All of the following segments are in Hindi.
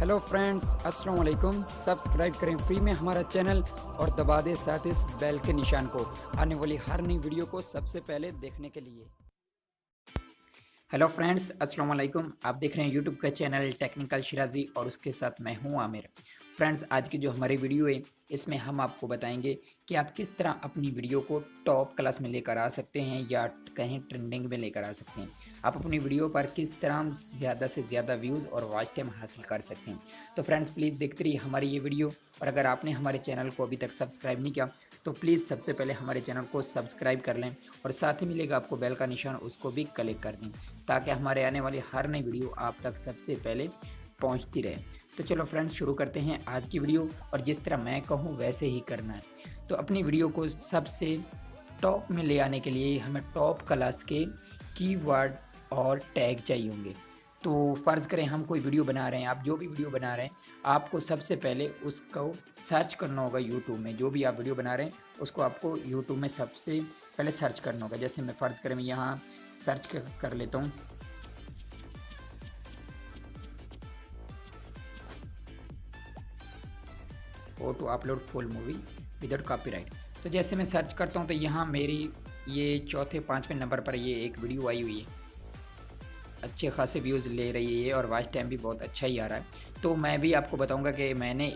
हेलो फ्रेंड्स, अस्सलाम वालेकुम। सब्सक्राइब करें फ्री में हमारा चैनल और दबा दें साथ इस बेल के निशान को आने वाली हर नई वीडियो को सबसे पहले देखने के लिए। हेलो फ्रेंड्स, अस्सलाम वालेकुम। आप देख रहे हैं यूट्यूब का चैनल टेक्निकल शिराजी और उसके साथ मैं हूं आमिर। फ्रेंड्स, आज की जो हमारी वीडियो है इसमें हम आपको बताएंगे कि आप किस तरह अपनी वीडियो को टॉप क्लास में लेकर आ सकते हैं या कहीं ट्रेंडिंग में लेकर आ सकते हैं। आप अपनी वीडियो पर किस तरह ज़्यादा से ज़्यादा व्यूज़ और वॉच टाइम हासिल कर सकते हैं। तो फ्रेंड्स, प्लीज़ देखते रहिए हमारी ये वीडियो, और अगर आपने हमारे चैनल को अभी तक सब्सक्राइब नहीं किया तो प्लीज़ सबसे पहले हमारे चैनल को सब्सक्राइब कर लें और साथ ही मिलेगा आपको बेल का निशान, उसको भी क्लिक कर दें ताकि हमारे आने वाली हर नई वीडियो आप तक सबसे पहले पहुंचती रहे। तो चलो फ्रेंड्स, शुरू करते हैं आज की वीडियो, और जिस तरह मैं कहूँ वैसे ही करना है। तो अपनी वीडियो को सबसे टॉप में ले आने के लिए हमें टॉप क्लास के कीवर्ड और टैग चाहिए होंगे। तो फ़र्ज़ करें हम कोई वीडियो बना रहे हैं, आप जो भी वीडियो बना रहे हैं आपको सबसे पहले उसको सर्च करना होगा यूट्यूब में। जो भी आप वीडियो बना रहे हैं उसको आपको यूट्यूब में सबसे पहले सर्च करना होगा। जैसे मैं फ़र्ज़ करें मैं यहाँ सर्च कर लेता हूँ, how to upload full movie without copyright. तो जैसे मैं सर्च करता हूँ तो यहाँ मेरी ये चौथे पाँचवें नंबर पर ये एक वीडियो आई हुई है। अच्छे खासे व्यूज़ ले रही है और वॉच टाइम भी बहुत अच्छा ही आ रहा है। तो मैं भी आपको बताऊंगा कि मैंने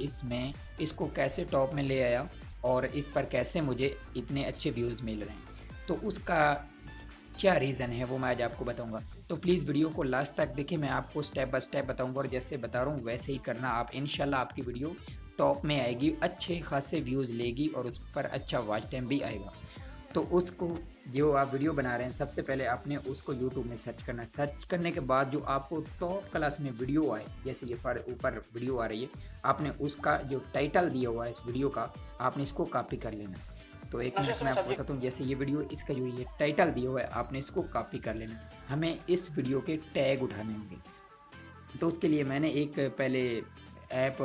इसको कैसे टॉप में ले आया और इस पर कैसे मुझे इतने अच्छे व्यूज़ मिल रहे हैं। तो उसका क्या रीज़न है वो मैं आज आपको बताऊंगा। तो प्लीज़ वीडियो को लास्ट तक देखिए, मैं आपको स्टेप बाय स्टेप बताऊंगा और जैसे बता रहा हूँ वैसे ही करना। आप इंशाल्लाह आपकी वीडियो टॉप में आएगी, अच्छे खासे व्यूज़ लेगी और उस पर अच्छा वॉच टाइम भी आएगा। तो उसको जो आप वीडियो बना रहे हैं सबसे पहले आपने उसको यूट्यूब में सर्च करना है। सर्च करने के बाद जो आपको टॉप क्लास में वीडियो आए, जैसे ये ऊपर वीडियो आ रही है, आपने उसका जो टाइटल दिया हुआ है इस वीडियो का, आपने इसको कॉपी कर लेना। तो एक मिनट में आपको बताता हूँ। जैसे ये वीडियो, इसका जो ये टाइटल दिया हुआ है आपने इसको कॉपी कर लेना। हमें इस वीडियो के टैग उठाने होंगे। तो उसके लिए मैंने एक पहले ऐप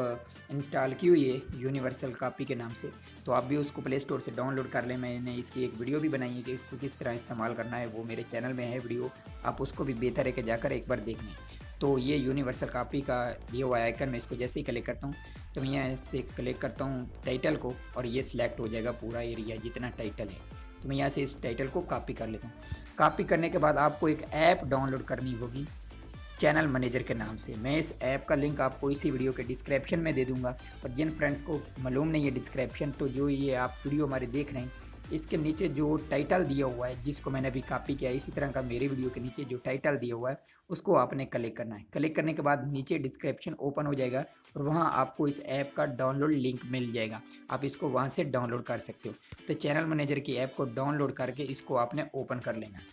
इंस्टॉल की हुई है यूनिवर्सल कॉपी के नाम से। तो आप भी उसको प्ले स्टोर से डाउनलोड कर लें। मैंने इसकी एक वीडियो भी बनाई है कि इसको किस तरह इस्तेमाल करना है, वो मेरे चैनल में है वीडियो, आप उसको भी बेहतर है कि जाकर एक बार देख लें। तो ये यूनिवर्सल कॉपी का दिया हुआ आइकन, मैं इसको जैसे ही क्लिक करता हूँ तो मैं यहाँ से क्लिक करता हूँ टाइटल को, और ये सिलेक्ट हो जाएगा पूरा एरिया जितना टाइटल है। तो मैं यहाँ से इस टाइटल को कॉपी कर लेता हूँ। कॉपी करने के बाद आपको एक ऐप डाउनलोड करनी होगी चैनल मैनेजर के नाम से। मैं इस ऐप का लिंक आपको इसी वीडियो के डिस्क्रिप्शन में दे दूंगा। और जिन फ्रेंड्स को मालूम नहीं है डिस्क्रिप्शन, तो जो ये आप वीडियो हमारे देख रहे हैं इसके नीचे जो टाइटल दिया हुआ है, जिसको मैंने अभी कॉपी किया, इसी तरह का मेरे वीडियो के नीचे जो टाइटल दिया हुआ है उसको आपने क्लिक करना है। क्लिक करने के बाद नीचे डिस्क्रिप्शन ओपन हो जाएगा और वहाँ आपको इस ऐप का डाउनलोड लिंक मिल जाएगा। आप इसको वहाँ से डाउनलोड कर सकते हो। तो चैनल मैनेजर की ऐप को डाउनलोड करके इसको आपने ओपन कर लेना है।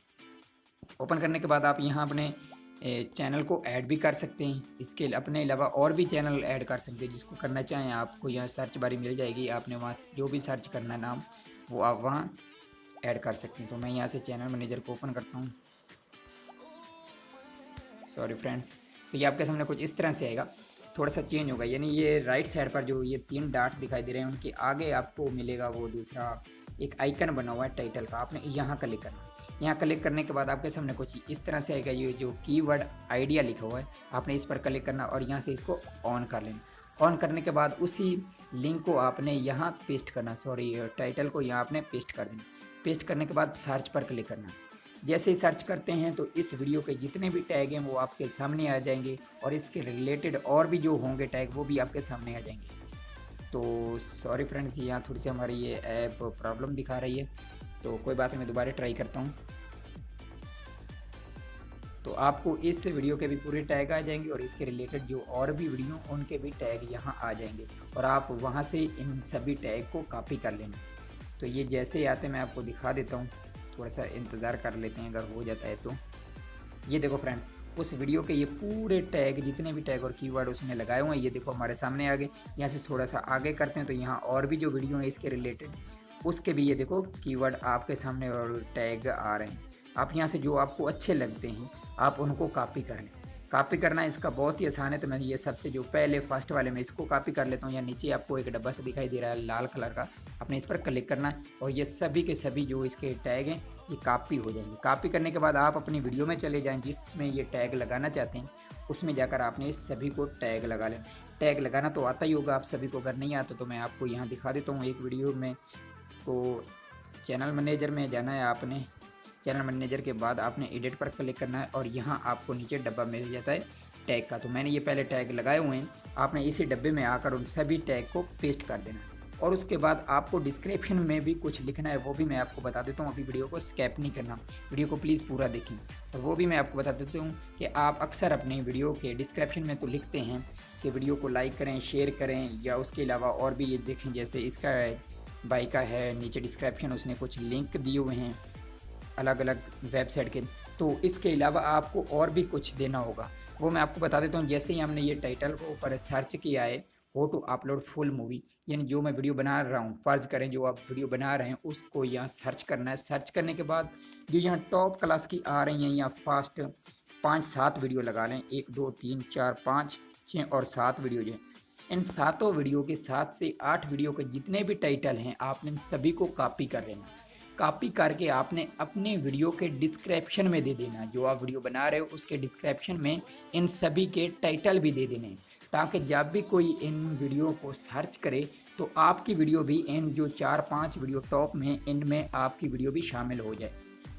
ओपन करने के बाद आप यहाँ अपने चैनल को ऐड भी कर सकते हैं। इसके अपने अलावा और भी चैनल ऐड कर सकते हैं, जिसको करना चाहें आपको यहाँ सर्च बारी मिल जाएगी। आपने वहाँ जो भी सर्च करना है नाम, वो आप वहाँ ऐड कर सकते हैं। तो मैं यहाँ से चैनल मैनेजर को ओपन करता हूँ। सॉरी फ्रेंड्स, तो ये आपके सामने कुछ इस तरह से आएगा, थोड़ा सा चेंज होगा। यानी ये राइट साइड पर जो ये 3 डॉट दिखाई दे रहे हैं उनके आगे आपको मिलेगा वो दूसरा एक आइकन बना हुआ है टाइटल का, आपने यहाँ क्लिक करना है। यहाँ क्लिक करने के बाद आपके सामने कुछ इस तरह से आएगा, ये जो कीवर्ड आइडिया लिखा हुआ है आपने इस पर क्लिक करना और यहाँ से इसको ऑन कर लेना। ऑन करने के बाद उसी लिंक को आपने यहाँ पेस्ट करना, सॉरी टाइटल को यहाँ आपने पेस्ट कर देना। पेस्ट करने के बाद सर्च पर क्लिक करना। जैसे ही सर्च करते हैं तो इस वीडियो के जितने भी टैग हैं वो आपके सामने आ जाएंगे, और इसके रिलेटेड और भी जो होंगे टैग वो भी आपके सामने आ जाएंगे। तो सॉरी फ्रेंड्स, यहाँ थोड़ी सी हमारी ये ऐप प्रॉब्लम दिखा रही है, तो कोई बात नहीं, मैं दोबारा ट्राई करता हूँ। तो आपको इस वीडियो के भी पूरे टैग आ जाएंगे और इसके रिलेटेड जो और भी वीडियो उनके भी टैग यहाँ आ जाएंगे, और आप वहाँ से इन सभी टैग को कॉपी कर लेना। तो ये जैसे ही आते मैं आपको दिखा देता हूँ, थोड़ा सा इंतज़ार कर लेते हैं अगर हो जाता है तो। ये देखो फ्रेंड, उस वीडियो के ये पूरे टैग, जितने भी टैग और कीवर्ड उसने लगाए हुए हैं, ये देखो हमारे सामने आ गए। यहाँ से थोड़ा सा आगे करते हैं तो यहाँ और भी जो वीडियो है इसके रिलेटेड उसके भी ये देखो कीवर्ड आपके सामने और टैग आ रहे हैं। आप यहाँ से जो आपको अच्छे लगते हैं आप उनको कॉपी कर लें। कॉपी करना इसका बहुत ही आसान है। तो मैं ये सबसे जो पहले फर्स्ट वाले में इसको कॉपी कर लेता हूँ। या नीचे आपको एक डब्बा सा दिखाई दे रहा है लाल कलर का, आपने इस पर क्लिक करना है और ये सभी के सभी जो इसके टैग हैं ये कॉपी हो जाएंगे। कॉपी करने के बाद आप अपनी वीडियो में चले जाएं जिसमें ये टैग लगाना चाहते हैं, उसमें जाकर आपने इस सभी को टैग लगा लेना। टैग लगाना तो आता ही होगा आप सभी को, अगर नहीं आता तो मैं आपको यहाँ दिखा देता हूँ एक वीडियो में। तो चैनल मैनेजर में जाना है आपने, चैनल मैनेजर के बाद आपने एडिट पर क्लिक करना है और यहाँ आपको नीचे डब्बा मिल जाता है टैग का। तो मैंने ये पहले टैग लगाए हुए हैं, आपने इसी डब्बे में आकर उन सभी टैग को पेस्ट कर देना है। और उसके बाद आपको डिस्क्रिप्शन में भी कुछ लिखना है, वो भी मैं आपको बता देता हूँ। अभी वीडियो को स्किप नहीं करना, वीडियो को प्लीज़ पूरा देखें। और वो भी मैं आपको बता देता हूँ कि आप अक्सर अपनी वीडियो के डिस्क्रिप्शन में तो लिखते हैं कि वीडियो को लाइक करें, शेयर करें, या उसके अलावा और भी ये देखें, जैसे इसका भाई का है नीचे डिस्क्रिप्शन, उसने कुछ लिंक दिए हुए हैं अलग अलग वेबसाइट के। तो इसके अलावा आपको और भी कुछ देना होगा, वो मैं आपको बता देता हूँ। जैसे ही हमने ये टाइटल को ऊपर सर्च किया है, how to upload full movie, यानी जो मैं वीडियो बना रहा हूँ, फ़र्ज़ करें जो आप वीडियो बना रहे हैं उसको यहाँ सर्च करना है। सर्च करने के बाद जो यहाँ टॉप क्लास की आ रही हैं, यहाँ फास्ट 5-7 वीडियो लगा लें, 1 2 3 4 5 6 और 7 वीडियो जो है, इन 7 वीडियो के 7 से 8 वीडियो के जितने भी टाइटल हैं आपने सभी को कॉपी कर लेना। कॉपी करके आपने अपने वीडियो के डिस्क्रिप्शन में दे देना, जो आप वीडियो बना रहे हो उसके डिस्क्रिप्शन में इन सभी के टाइटल भी दे देने, ताकि जब भी कोई इन वीडियो को सर्च करे तो आपकी वीडियो भी इन जो 4-5 वीडियो टॉप में, इनमें आपकी वीडियो भी शामिल हो जाए।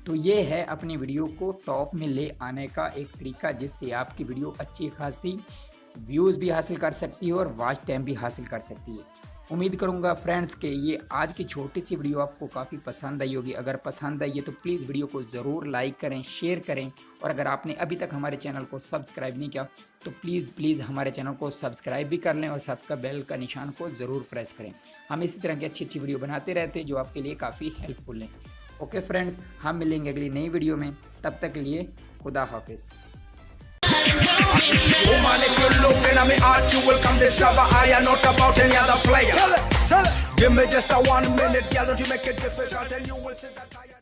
तो ये है अपनी वीडियो को टॉप में ले आने का एक तरीका, जिससे आपकी वीडियो अच्छी खासी व्यूज़ भी हासिल कर सकती है और वॉच टाइम भी हासिल कर सकती है। उम्मीद करूंगा फ्रेंड्स कि ये आज की छोटी सी वीडियो आपको काफ़ी पसंद आई होगी। अगर पसंद आई है तो प्लीज़ वीडियो को ज़रूर लाइक करें, शेयर करें, और अगर आपने अभी तक हमारे चैनल को सब्सक्राइब नहीं किया तो प्लीज़ हमारे चैनल को सब्सक्राइब भी कर लें और साथ का बेल का निशान को ज़रूर प्रेस करें। हम इसी तरह की अच्छी वीडियो बनाते रहते हैं जो आपके लिए काफ़ी हेल्पफुल है। ओके फ्रेंड्स, हम मिलेंगे अगली नई वीडियो में, तब तक के लिए खुदा हाफिज़। Woman, if you're looking at me art, you will come discover I am not about any other player. Tell it. Give me just a 1 minute, girl, don't you make it difficult, and you will see that I am.